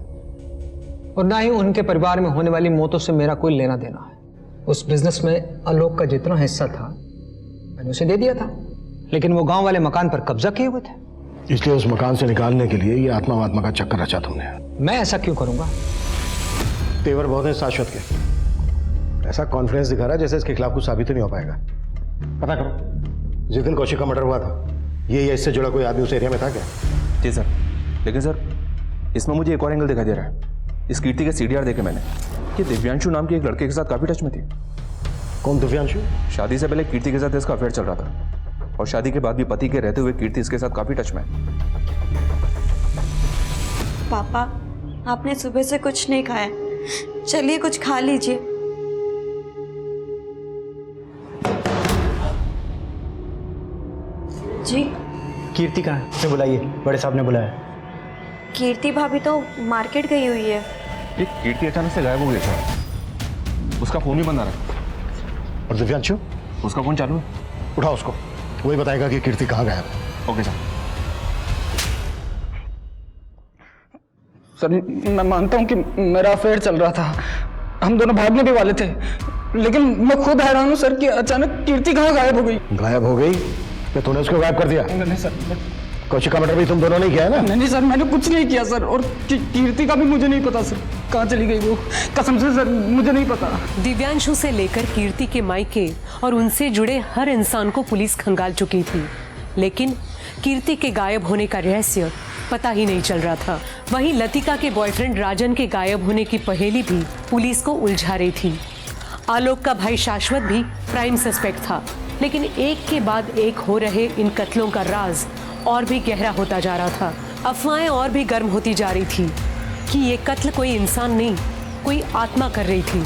R: और ना ही उनके परिवार में होने वाली मौतों से मेरा कोई लेना देना है। उस बिजनेस में आलोक का जितना हिस्सा था मैंने उसे दे दिया था, लेकिन वो गांव वाले मकान पर कब्जा किए हुए थे,
F: इसलिए उस मकान से निकालने के लिए ये आत्मा का चक्कर रचा तुमने।
R: मैं ऐसा क्यों करूंगा?
F: तेवर बहुत है शाश्वत के, ऐसा कॉन्फिडेंस दिखा रहा है जैसे इसके खिलाफ कुछ साबित ही नहीं हो पाएगा। पता करो, जिस दिन कौशिक का मर्डर हुआ था ये या इससे जुड़ा कोई आदमी उस एरिया में था क्या?
S: जी सर, लेकिन सर इसमें मुझे एक और एंगल दिखाई दे रहा है। इस कीर्ति के सीडीआर देखे मैंने, ये दिव्यांशु नाम के एक लड़के के साथ काफी टच में थी।
F: कौन दिव्यांशु?
S: शादी से पहले कीर्ति के साथ इसका अफेयर चल रहा था, और शादी के बाद भी पति के रहते हुए कीर्ति इसके साथ काफी टच में।
D: पापा, आपने सुबह से कुछ नहीं खाया, चलिए कुछ खा लीजिए। जी
M: कीर्ति कहाँ है? उसे बुलाइए, बड़े साहब ने बुलाया।
D: कीर्ति भाभी तो मार्केट गई हुई है।
S: ये कीर्ति अचानक से गायब हो गई था। उसका फोन भी बंद आ रहा है।
F: और दिव्यांशु?
S: उसका फोन चालू है।
F: उठाओ उसको, वही बताएगा कि कीर्ति कहाँ गायब है।
S: Okay sir.
P: सर मैं मानता हूँ कि मेरा अफेयर चल रहा था, हम दोनों भागने भी वाले थे, लेकिन मैं खुद हैरान हूँ सर कि अचानक कीर्ति कहाँ गायब हो गई।
F: गायब हो गई? क्या तूने उसको गायब कर दिया?
P: नहीं सर।
F: कौशिक का मर्डर भी तुम दोनों ने किया है ना?
P: नहीं सर, मैंने कुछ नहीं किया सर, और कीर्ति का भी मुझे नहीं पता सर, कहाँ चली गई वो, कसम से सर मुझे नहीं पता।
B: दिव्यांशु से लेकर कीर्ति के मायके और उनसे जुड़े हर इंसान को पुलिस खंगाल चुकी थी, लेकिन कीर्ति के गायब होने का रहस्य पता ही नहीं चल रहा था। वहीं लतिका के बॉयफ्रेंड राजन के गायब होने की पहेली भी पुलिस को उलझा रही थी। आलोक का भाई शाश्वत भी प्राइम सस्पेक्ट था, लेकिन एक के बाद एक हो रहे इन कत्लों का राज और भी गहरा होता जा रहा था। अफवाहें और भी गर्म होती जा रही थी कि ये कत्ल कोई इंसान नहीं, कोई आत्मा कर रही थी।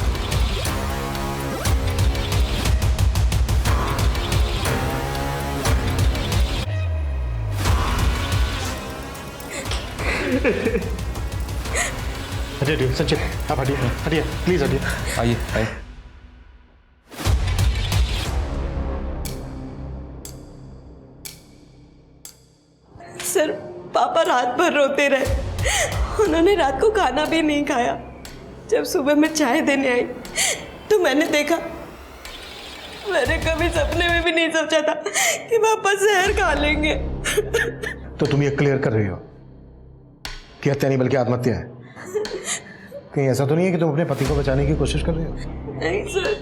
F: हटिए संचित, आप हटिए, हटिए प्लीज हटिए।
S: आइए आइए।
D: सर पापा रात भर रोते रहे, उन्होंने रात को खाना भी नहीं खाया। जब सुबह मैं चाय देने आई तो मैंने देखा, मैंने कभी सपने में भी नहीं सोचा था कि पापा जहर खा लेंगे।
F: तो तुम ये क्लियर कर रही हो कि हत्या नहीं बल्कि आत्महत्या है? कहीं ऐसा तो नहीं है कि तुम अपने पति को बचाने की कोशिश कर रही हो?
D: नहीं सर,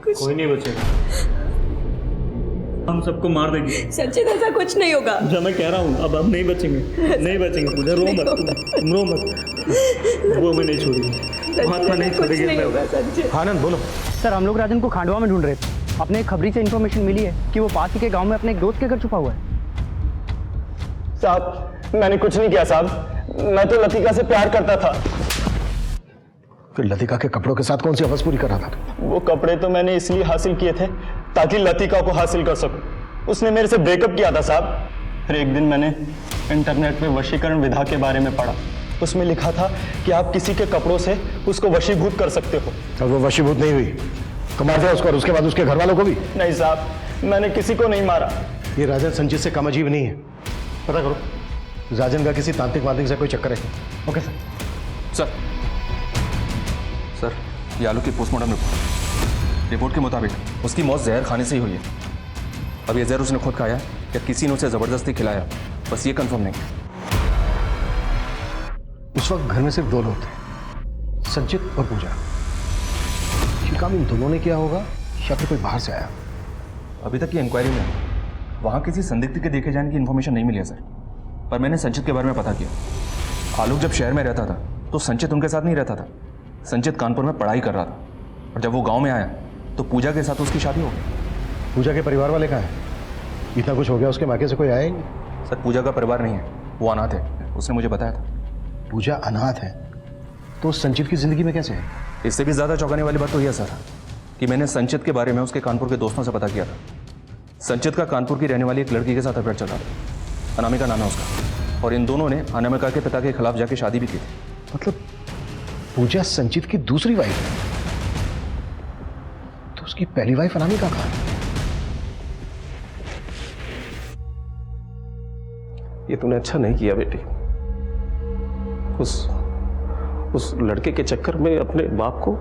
D: कुछ
C: कोई नहीं बचेगा, हम सबको मार देंगे।
D: संचित ऐसा कुछ नहीं होगा।
C: जो मैं कह रहा हूँ, अब नहीं बचेंगे, नहीं बचेंगे। पूजा रो मत, तुम रो मत, वो हमें नहीं छोड़ेगी, महात्मा नहीं छोड़ेगी।
F: आनंद बोलो।
M: सर हम लोग राजन को खांडवा में ढूंढ रहे थे, अपने एक खबरी से इन्फॉर्मेशन मिली है कि वो पास ही के गांव में अपने एक दोस्त के घर छुपा हुआ है।
E: साहब मैंने कुछ नहीं किया साहब, मैं तो लतिका से प्यार करता था।
F: फिर लतिका के कपड़ों के साथ कौन सी अफवाह पूरी कर रहा था?
E: वो कपड़े तो मैंने इसलिए हासिल किए थे ताकि लतिका को हासिल कर सकूं। उसने मेरे से ब्रेकअप किया था साहब। फिर एक दिन मैंने इंटरनेट पे वशीकरण विधा के बारे में पढ़ा। उसमें लिखा था कि आप किसी के कपड़ों से उसको वशीभूत कर सकते हो।
F: और वो वशीभूत नहीं हुई तो मार दिया उसको, और उसके बाद उसके घर वालों को भी?
E: नहीं साहब, मैंने किसी को नहीं मारा।
F: ये राजन संचित से कम अजीब नहीं है, पता करो राजन का किसी तांत्रिक वांत्रिक से कोई चक्कर है। Okay sir.
S: सर ये आलोक की पोस्टमार्टम रिपोर्ट के मुताबिक उसकी मौत जहर खाने से ही हुई है। अब ये जहर उसने खुद खाया या किसी ने उसे जबरदस्ती खिलाया, बस ये कंफर्म नहीं।
F: उस वक्त घर में सिर्फ दो लोग थे, संचित और पूजा। ये काम इन दोनों ने किया होगा या फिर कोई बाहर से आया?
S: अभी तक की इंक्वायरी में वहाँ किसी संदिग्ध के देखे जाने की इन्फॉर्मेशन नहीं मिली है सर, पर मैंने संचित के बारे में पता किया। आलोक जब शहर में रहता था तो संचित उनके साथ नहीं रहता था। संचित कानपुर में पढ़ाई कर रहा था, और जब वो गांव में आया तो पूजा के साथ उसकी शादी हो गई।
F: पूजा के परिवार वाले कहाँ हैं? इतना कुछ हो गया, उसके मायके से कोई आया ही नहीं?
S: सर पूजा का परिवार नहीं है, वो अनाथ है, उसने मुझे बताया था।
F: पूजा अनाथ है तो संचित की जिंदगी में कैसे है?
S: इससे भी ज़्यादा चौंकाने वाली बात तो यह सर कि मैंने संचित के बारे में उसके कानपुर के दोस्तों से पता किया था। संचित का कानपुर की रहने वाली एक लड़की के साथ अफेयर चल रहा था, अनामिका नाम है उसका, और इन दोनों ने अनामिका के पिता के खिलाफ जाके शादी भी की थी।
F: मतलब पूजा संचित की दूसरी वाइफ है, तो उसकी पहली वाइफ अनामिका कहाँ है?
J: ये तूने अच्छा नहीं किया बेटी, उस लड़के के चक्कर में अपने बाप को।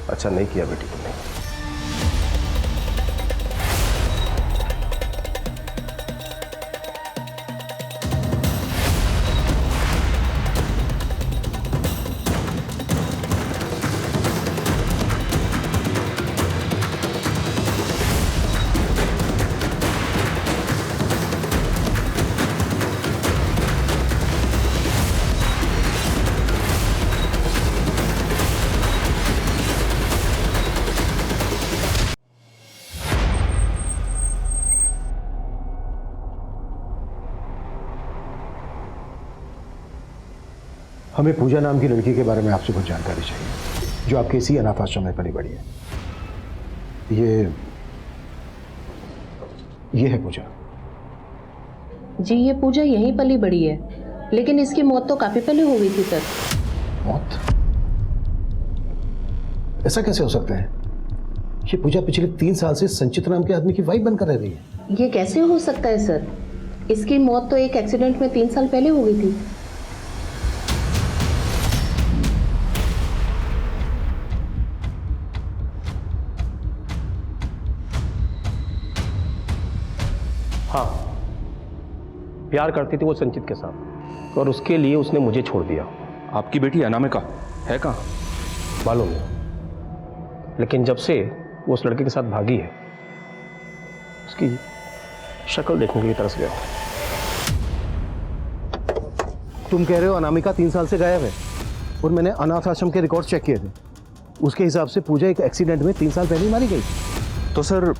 J: अच्छा नहीं किया बेटी तुमने।
F: हमें पूजा नाम की लड़की के बारे में आपसे कुछ जानकारी चाहिए, जो आपके इसी अनाथ आश्रम में पली बड़ी है। ये है पूजा।
T: जी ये पूजा यहीं पली बड़ी है, लेकिन इसकी मौत तो काफी पहले हो गई थी सर।
F: मौत? ऐसा कैसे हो सकता है? ये पूजा पिछले 3 साल से संचित नाम के आदमी की वाइफ बनकर रह रही है।
T: ये कैसे हो सकता है सर? इसकी मौत तो एक एक्सीडेंट में 3 साल पहले हो गई थी।
U: हाँ, प्यार करती थी वो संचित के साथ और उसके लिए उसने मुझे छोड़ दिया।
S: आपकी बेटी अनामिका है कहाँ?
U: मालूम नहीं, लेकिन जब से वो उस लड़के के साथ भागी है उसकी शक्ल देखने के लिए तरस गया।
F: तुम कह रहे हो अनामिका 3 साल से गायब है और मैंने अनाथ आश्रम के रिकॉर्ड चेक किए थे, उसके हिसाब से पूजा एक एक्सीडेंट में 3 साल पहले ही मारी गई।
S: तो सर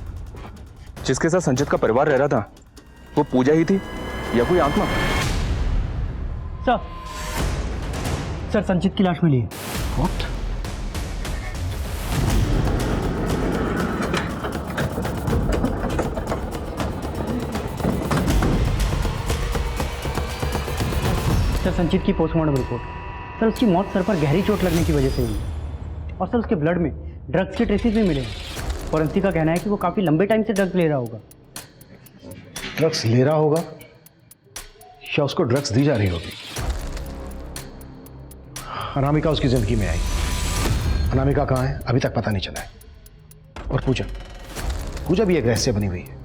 S: जिसके साथ संचित का परिवार रह रहा था वो पूजा ही थी या कोई आत्मा?
M: सर संचित की लाश मिली है।
F: What?
M: सर संचित की पोस्टमार्टम रिपोर्ट। सर उसकी मौत सर पर गहरी चोट लगने की वजह से हुई है और सर उसके ब्लड में ड्रग्स के ट्रेसेस भी मिले हैं। फॉरेंसिक का कहना है कि वो काफ़ी लंबे टाइम से ड्रग्स ले रहा होगा।
F: ड्रग्स ले रहा होगा या उसको ड्रग्स दी जा रही होगी? अनामिका उसकी जिंदगी में आई, अनामिका कहाँ है अभी तक पता नहीं चला है। और पूजा भी एक रहस्य बनी हुई है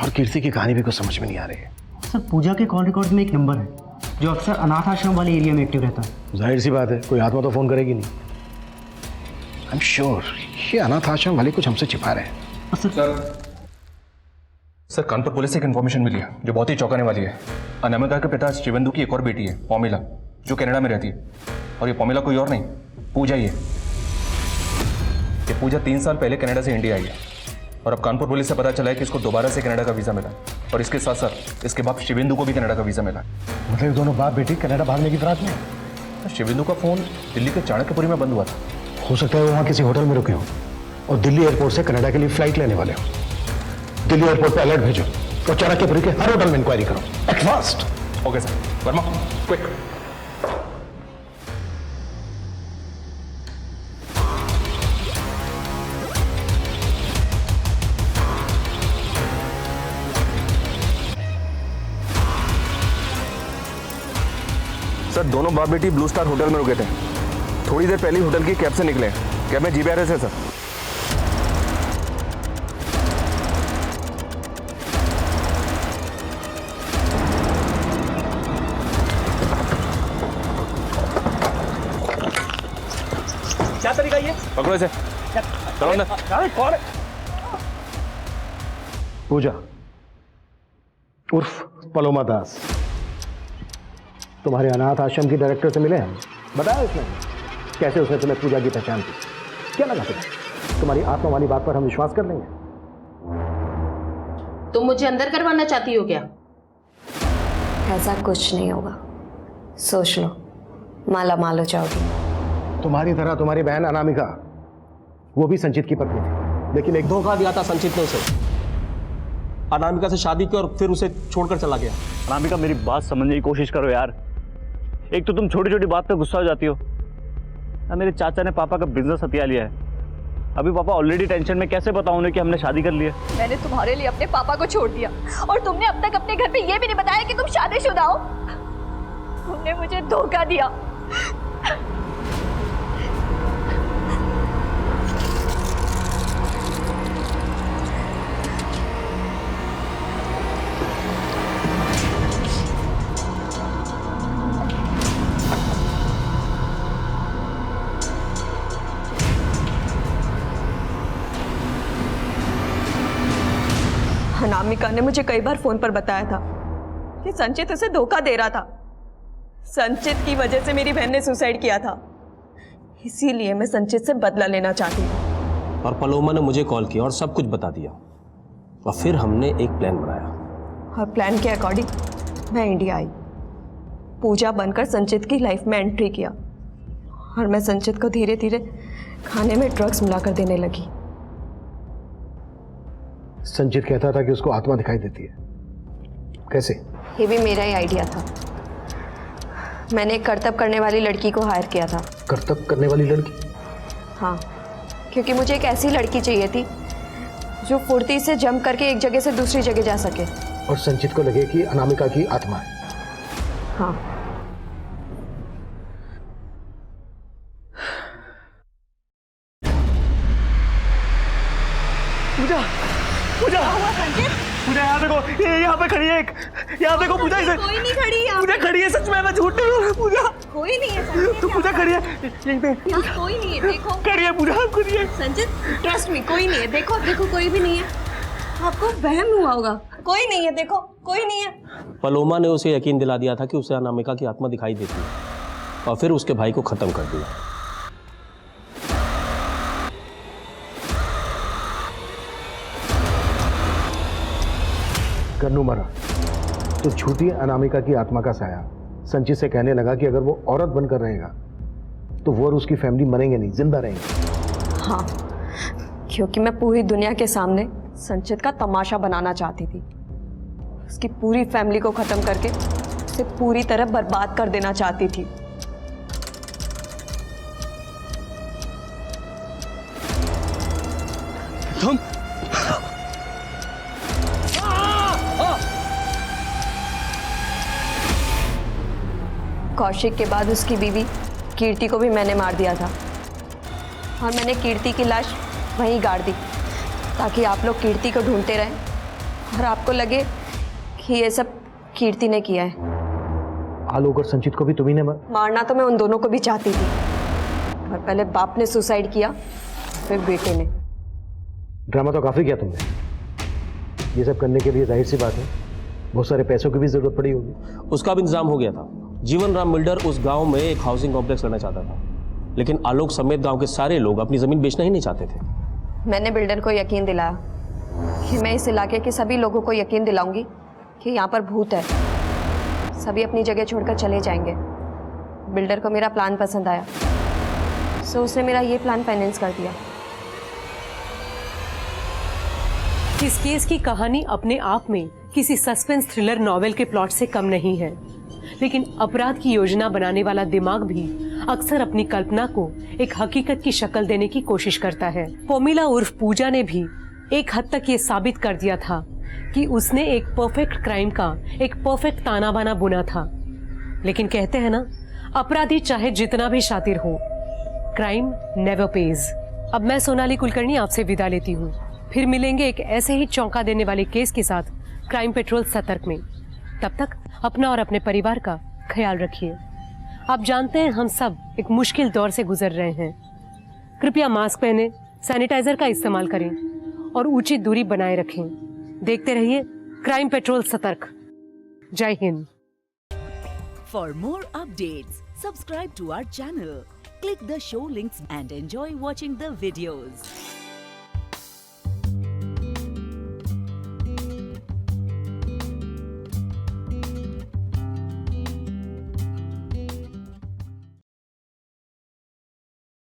F: और कीर्ति की कहानी भी कुछ समझ में नहीं आ रही है।
M: सर पूजा के कॉल रिकॉर्ड में एक नंबर है जो अक्सर अनाथ आश्रम वाले एरिया में एक्टिव रहता है।
F: जाहिर सी बात है कोई आत्मा तो फोन करेगी नहीं। आई एम श्योर ये अनाथ आश्रम वाले कुछ हमसे छिपा रहे हैं।
S: सर कानपुर पुलिस से एक इन्फॉर्मेशन मिली है जो बहुत ही चौंकाने वाली है। अनामिका के पिता शिवेंदु की एक और बेटी है पौमिला, जो कनाडा में रहती है, और ये पौमिला कोई और नहीं पूजा ही है। ये पूजा 3 साल पहले कनाडा से इंडिया आई है और अब कानपुर पुलिस से पता चला है कि इसको दोबारा से कनाडा का वीजा मिला और इसके साथ साथ इसके बाप शिवेंदु को भी कनाडा का वीजा मिला।
F: मतलब दोनों बाप बेटी कनाडा भागने की फिराक में?
S: तो शिवेंदु का फोन दिल्ली के चाणक्यपुरी में बंद हुआ था।
F: हो सकता है वो वहाँ किसी होटल में रुके हो और दिल्ली एयरपोर्ट से कनाडा के लिए फ्लाइट लेने वाले हो। दिल्ली एयरपोर्ट पे अलर्ट भेजो और चाणक्यपुरी के हर होटल में इंक्वायरी करो at fast.
S: Okay sir. Verma quick. Sir दोनों बाप बेटी ब्लू स्टार होटल में रुके थे। थोड़ी देर पहले होटल की कैब से निकले। कैब में GPRS है सर।
U: क्या तरीका ये?
S: पकड़ो इसे। चलो अंदर।
F: पूजा उर्फ पलोमा दास तुम्हारे अनाथ आश्रम की डायरेक्टर से मिले हैं? बताया उसने कैसे उसने तुम्हें पूजा की पहचान की? क्या लगा तुम्हारी आत्मा वाली बात पर हम विश्वास कर लेंगे?
T: तुम मुझे अंदर करवाना चाहती हो क्या?
D: ऐसा कुछ नहीं होगा, सोच लो, माला माल हो जाओगी।
F: तुम्हारी तरह तुम्हारी बहन अनामिका वो भी संचित की पत्नी थी, लेकिन एक
U: धोखा दिया था संचित ने उसे। अनामिका से शादी की और फिर उसे छोड़कर चला गया।
C: अनामिका मेरी बात समझने की कोशिश करो यार। एक तो तुम छोटी छोटी बात पे गुस्सा हो जाती हो। मेरे चाचा ने पापा का बिजनेस हथिया लिया है। अभी पापा ऑलरेडी टेंशन में, कैसे बताऊं उन्हें कि हमने शादी कर ली है।
K: मैंने तुम्हारे लिए अपने पापा को छोड़ दिया और तुमने अब तक अपने घर पे ये भी नहीं बताया कि तुम शादीशुदा हो। तुमने मुझे धोखा दिया।
D: अनामिका ने मुझे कई बार फोन पर बताया था कि संचित उसे धोखा दे रहा था। संचित की वजह से मेरी बहन ने सुसाइड किया था, इसीलिए मैं संचित से बदला लेना चाहती हूँ।
U: और पलोमा ने मुझे कॉल किया और सब कुछ बता दिया और फिर हमने एक प्लान बनाया।
D: और प्लान के अकॉर्डिंग मैं इंडिया आई, पूजा बनकर संचित की लाइफ में एंट्री किया और मैं संचित को धीरे धीरे खाने में ड्रग्स मिलाकर देने लगी।
F: संचित कहता था कि उसको आत्मा दिखाई देती है कैसे?
D: ये भी मेरा ही आइडिया था। मैंने एक करतब करने वाली लड़की को हायर किया था।
F: करतब करने वाली लड़की?
D: हाँ, क्योंकि मुझे एक ऐसी लड़की चाहिए थी जो फुर्ती से जंप करके एक जगह से दूसरी जगह जा सके।
F: और संचित को लगे कि अनामिका की आत्मा है।
D: हाँ।
E: पूजा, पूजा, पूजा यहाँ देखो, ये यहाँ पे खड़ी है एक, यहाँ देखो पूजा इसे।
H: कोई नहीं खड़ी है।
E: पूजा खड़ी है, सच में मैं झूठ नहीं बोल रहा। पूजा
H: कोई नहीं है।
E: तो पूजा खड़ी है यहीं पे।
H: यहाँ कोई नहीं है, देखो।
E: खड़ी है पूजा, खड़ी है।
H: संचित, ट्रस्ट मी, कोई नहीं है। देखो देखो, कोई भी नहीं है। आपको वहम हुआ होगा। कोई नहीं है, देखो, कोई नहीं है।
U: पलोमा ने उसे यकीन दिला दिया था कि उसे अनामिका की आत्मा दिखाई देती है और फिर उसके भाई को खत्म कर दिया।
F: कन्नू मरा तो झूठी अनामिका की आत्मा का साया संचित से कहने लगा कि अगर वो औरत बनकर रहेगा तो वो और उसकी फैमिली मरेंगे नहीं, जिंदा रहेंगे।
D: हाँ, क्योंकि मैं पूरी दुनिया के सामने संचित का तमाशा बनाना चाहती थी। उसकी पूरी फैमिली को खत्म करके उसे पूरी तरह बर्बाद कर देना चाहती थी।
E: तुम
D: कौशिक के बाद उसकी बीवी कीर्ति को भी मैंने मार दिया था और मैंने कीर्ति की लाश वहीं गाड़ दी ताकि आप लोग कीर्ति को ढूंढते रहें और आपको लगे कि ये सब कीर्ति ने किया है।
F: आलोक और संचित को भी तुम्ही ने
D: मारना तो मैं उन दोनों को भी चाहती थी, पर पहले बाप ने सुसाइड किया, फिर बेटे ने।
F: ड्रामा तो काफी किया तुमने। ये सब करने के लिए जाहिर सी बात है बहुत सारे पैसों की भी जरूरत पड़ी होगी।
U: उसका भी इंतजाम हो गया था। जीवन राम बिल्डर उस गांव में एक हाउसिंग कॉम्प्लेक्स करना चाहता था, लेकिन आलोक समेत गांव के सारे लोग अपनी जमीन बेचना ही नहीं चाहते थे।
D: मैंने बिल्डर को यकीन दिलाया कि मैं इस इलाके के सभी लोगों को यकीन दिलाऊंगी कि यहाँ पर भूत है, सभी अपनी जगह छोड़कर चले जाएंगे। बिल्डर को मेरा प्लान पसंद आया, सो उसने मेरा ये प्लान फाइनेंस कर दिया।
B: इस केस की कहानी अपने आप में किसी सस्पेंस थ्रिलर नॉवेल के प्लॉट से कम नहीं है, लेकिन अपराध की योजना बनाने वाला दिमाग भी अक्सर अपनी कल्पना को एक हकीकत की शक्ल देने की कोशिश करता है। पोमिला उर्फ पूजा ने भी एक हद तक ये साबित कर दिया था कि उसने एक परफेक्ट क्राइम का एक परफेक्ट ताना बाना बुना था। लेकिन कहते हैं ना, अपराधी चाहे जितना भी शातिर हो, क्राइम नेवर पेज। अब मैं सोनाली कुलकर्णी आपसे विदा लेती हूँ। फिर मिलेंगे एक ऐसे ही चौंका देने वाले केस के साथ क्राइम पेट्रोल सतर्क में। तब तक अपना और अपने परिवार का ख्याल रखिए। आप जानते हैं हम सब एक मुश्किल दौर से गुजर रहे हैं। कृपया मास्क पहने, सैनिटाइजर का इस्तेमाल करें और उचित दूरी बनाए रखें। देखते रहिए क्राइम पेट्रोल सतर्क। जय हिंद।
A: For more updates, subscribe to our channel, click the show links and enjoy watching the videos.